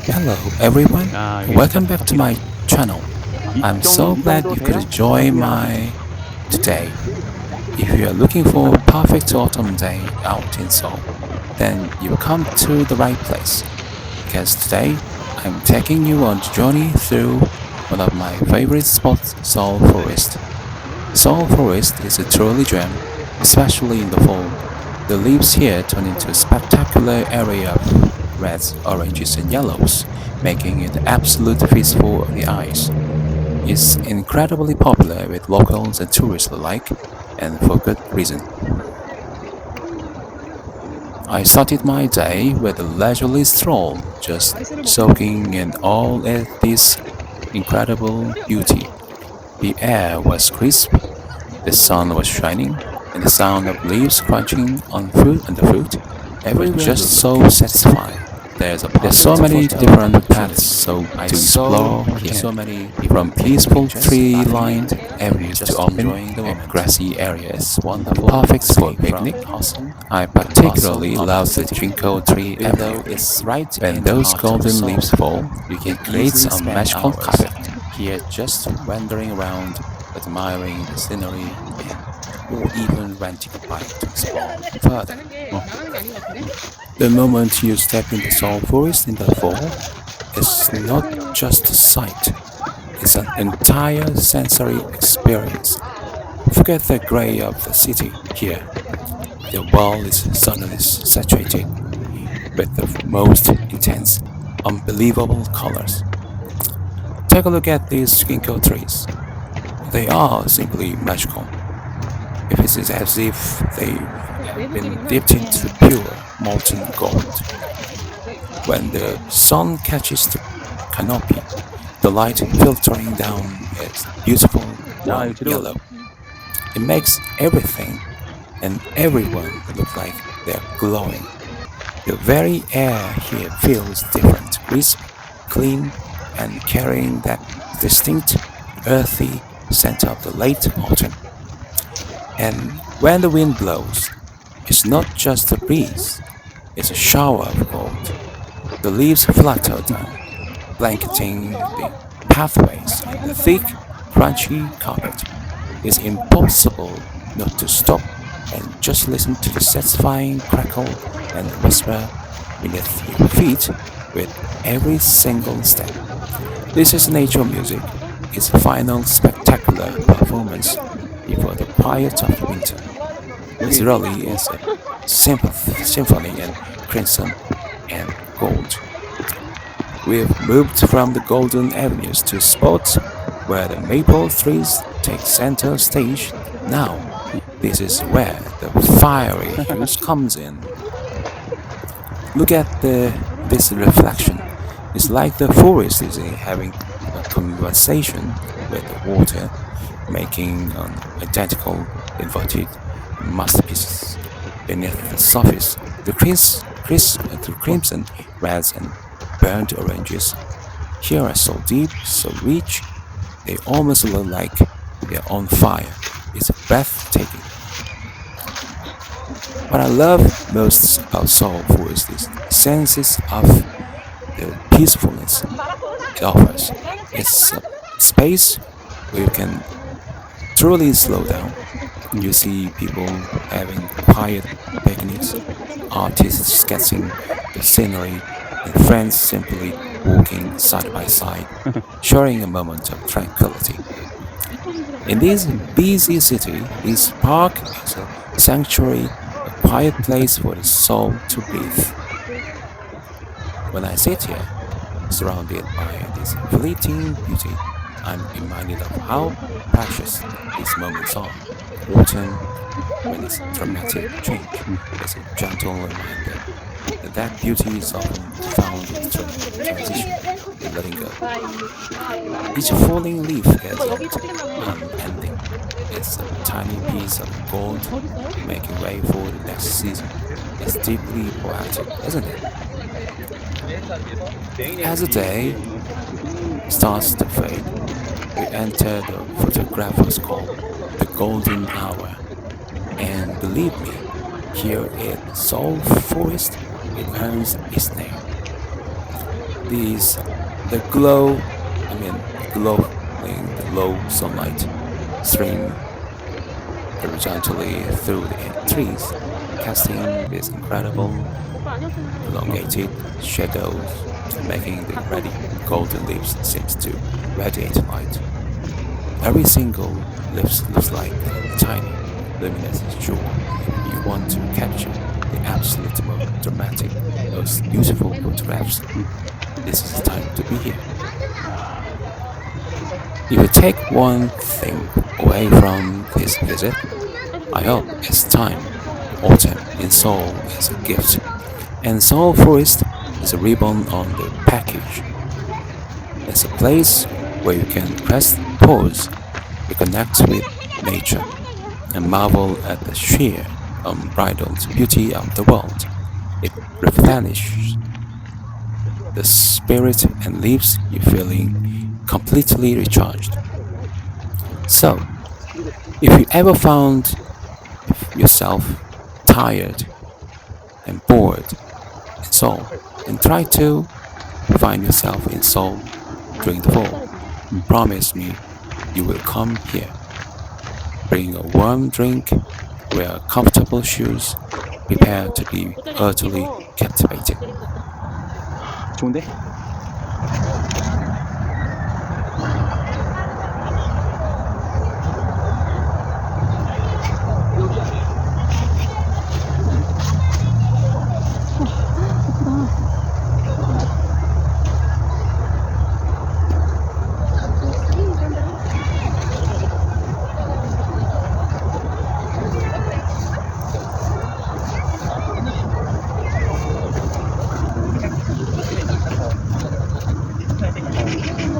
Hello everyone, 여기 진짜 welcome back to 덥긴 my 하네. channel. I'm so 이 glad 정도 you could 돼요? enjoy my today. If you are looking for a perfect autumn day out in Seoul, then you've come to the right place. Because today I'm taking you on a journey through one of my favorite spots, Seoul Forest. Seoul Forest is a truly gem, especially in the fall. The leaves here turn into a spectacular area of reds, oranges, and yellows, making it an absolute feast for the eyes. It's incredibly popular with locals and tourists alike, and for good reason. I started my day with a leisurely stroll, just soaking in all of this incredible beauty. The air was crisp, the sun was shining, and the sound of leaves crunching on the fruit, was just so satisfying. There's so many different paths to explore here, from peaceful tree-lined avenues to open and grassy areas, perfect for picnics. I particularly love the Jinko Tree Avenue. When those golden leaves fall, it creates a magical carpet. Here, just wandering around, admiring the scenery, or even renting a bike to explore further. The moment you step in the Seoul Forest in the fall, it's not just a sight, it's an entire sensory experience. Forget the gray of the city here. The world is suddenly saturated with the most intense, unbelievable colors. Take a look at these ginkgo trees. They are simply magical. If it is as if they have been dipped into pure molten gold. When the sun catches the canopy, the light filtering down is beautiful 아, warm 이 재료 yellow. It makes everything and everyone look like they're glowing. The very air here feels different, crisp, clean, and carrying that distinct, earthy scent of the late autumn. And when the wind blows, it's not just a breeze, it's a shower of gold. The leaves flutter down, blanketing the pathways in the thick, crunchy carpet. It's impossible not to stop and just listen to the satisfying crackle and whisper beneath your feet with every single step. This is nature music, its final spectacular performance before the quiet of winter. It 여기 really is a symphony in crimson and gold. We've moved from the golden avenues to spots where the maple trees take center stage. Now, this is where the fiery hues comes in. Look at this reflection. It's like the forest is having a conversation with the water, making an identical inverted masterpieces beneath the surface. The crimson, reds, and burnt oranges here are so deep, so rich, they almost look like they're on fire. It's breathtaking. What I love most about Seoul is this sense of the peacefulness it offers. It's a space where you can truly slow down. You see people having quiet picnics, artists sketching the scenery, and friends simply walking side by side, sharing a moment of tranquility. In this busy city, this park is a sanctuary, a quiet place for the soul to breathe. When I sit here, surrounded by this fleeting beauty, I'm reminded of how precious these moments are. Autumn, with its dramatic change, is a gentle reminder that beauty is often found in transition and letting go. Each falling leaf isn't an ending. It's a tiny piece of gold making way for the next season. It's deeply poetic, isn't it? As the day starts to fade, we enter the photographer's call, the golden hour. And believe me, here in Seoul Forest, it earns its name. These, the glow, glowing, the low sunlight stream horizontally through the trees, casting these incredible elongated shadows and making the ready golden leaves seems to radiate light. Every single leaf looks like a tiny, luminous jewel. If you want to capture the absolute most dramatic, most beautiful photographs, this is the time to be here. If you take one thing away from this visit, I hope it's time. Autumn in Seoul is a gift, and Seoul Forest is a ribbon on the package. It's a place where you can press pause, reconnect with nature, and marvel at the sheer, unbridled beauty of the world. It replenishes the spirit and leaves you feeling completely recharged. So, if you ever found yourself tired and bored in Seoul, then try to find yourself in Seoul during the fall. Promise me you will come here. Bring a warm drink, wear comfortable shoes, prepare to be utterly captivated. 좋은데?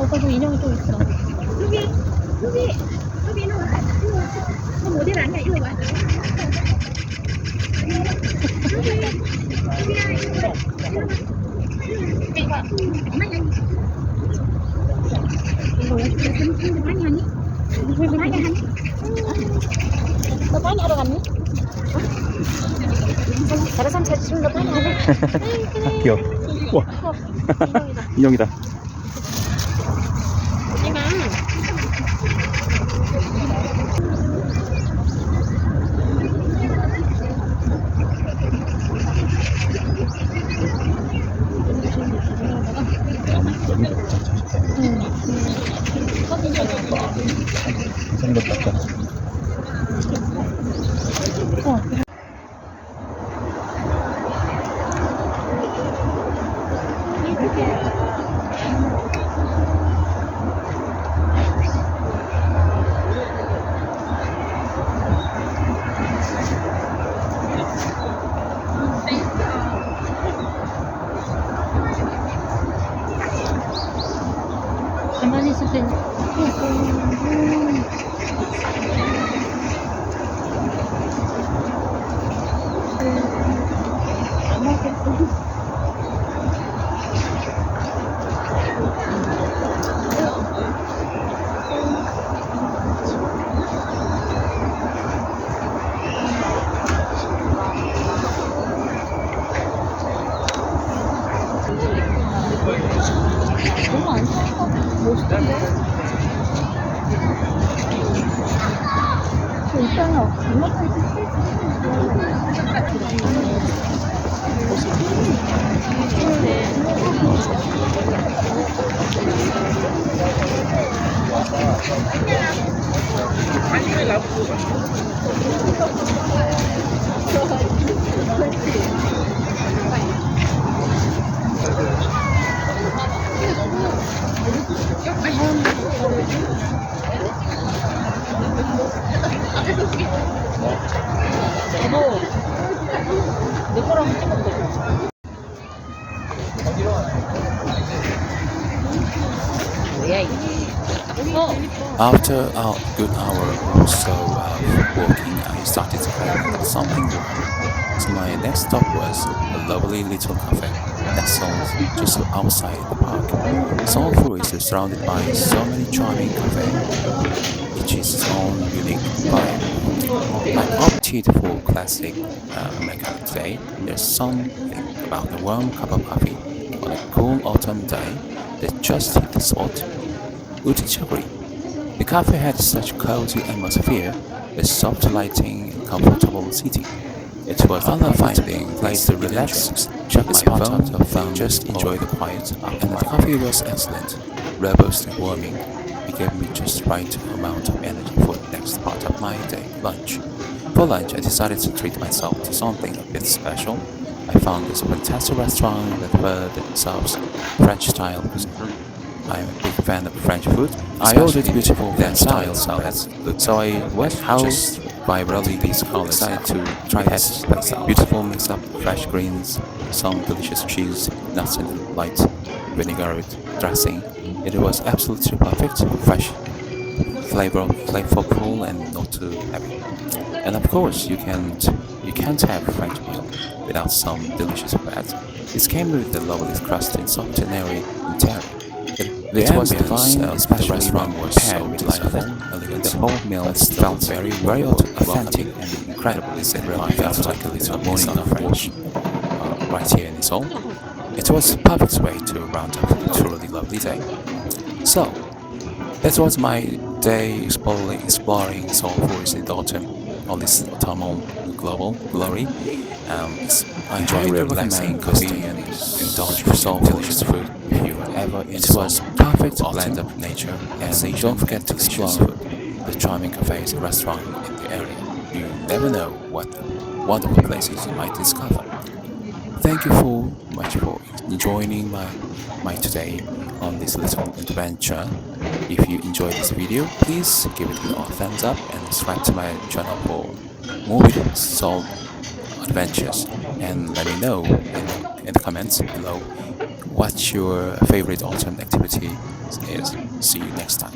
오빠 저 인형이 또 있어. 루비, 루비, 루비 일로 와. 일로 와. 너 모델 아니야? 일로 와. 루비, 루비야 일로 와. 일로 와. 많이 하니? 일로 와. 삼촌도 많이 하니? 많이 하니? 너 많이 하러 갔니? 다른 사람 찾으시면 너 많이 하니? 귀여워. 우와. 인형이다. 얘가 너무 좋다. 이런 것 같다. 가만히 있을 땐 너무 안 좋아. 멋있던데? 저 있잖아. 엄마까지 너도 내 거랑 찍으면 돼. 뭐야 이게? After a good hour or so of walking, I started to crave something warm. So my next stop was a lovely little cafe that sold just outside the park. Seoul Forest is surrounded by so many charming cafes, each its own unique vibe. I opted for classic American cafe. There's something about the warm cup of coffee On a cool autumn day that just hit the spot, Utichaguri. The cafe had such cozy atmosphere with soft lighting and comfortable seating. It was a finding place to relax, check my phone, just enjoy the quiet, and the coffee was excellent, robust and warming. It gave me just right amount of energy for the next part of my day, lunch. For lunch, I decided to treat myself to something a bit special. I found this fantastic restaurant that serves French-style cuisine. I'm a big fan of French food. I ordered beautiful French-style salads, so I was just vibrantly these colors excited to try this place out. Beautiful mix of fresh greens, some delicious cheese, nuts and light vinegar dressing. It was absolutely perfect, fresh, flavorful, and not too heavy. And of course, you can't have French meal without some delicious bread. It came with the lovely crust and soft and airy interior. It was divine, especially the restaurant was so delightful, elegant. The whole meal felt very authentic and incredibly satisfying. Felt like a little morning of French right here in Seoul. It was the perfect way to round up a truly lovely day. So, that was my day exploring Seoul Forest in the autumn on this autumnal global glory. I enjoy relaxing, coasting, and indulge for some delicious food if you are ever in Seoul. It was perfect blend of nature and don't forget to explore the charming cafes and restaurants in the area. You never know what wonderful places you might discover. Thank you for much for joining my today on this little adventure. If you enjoyed this video, please give it a thumbs up and subscribe to my channel for more videos, Seoul adventures, and let me know in the comments below what your favorite autumn activity is. See you next time.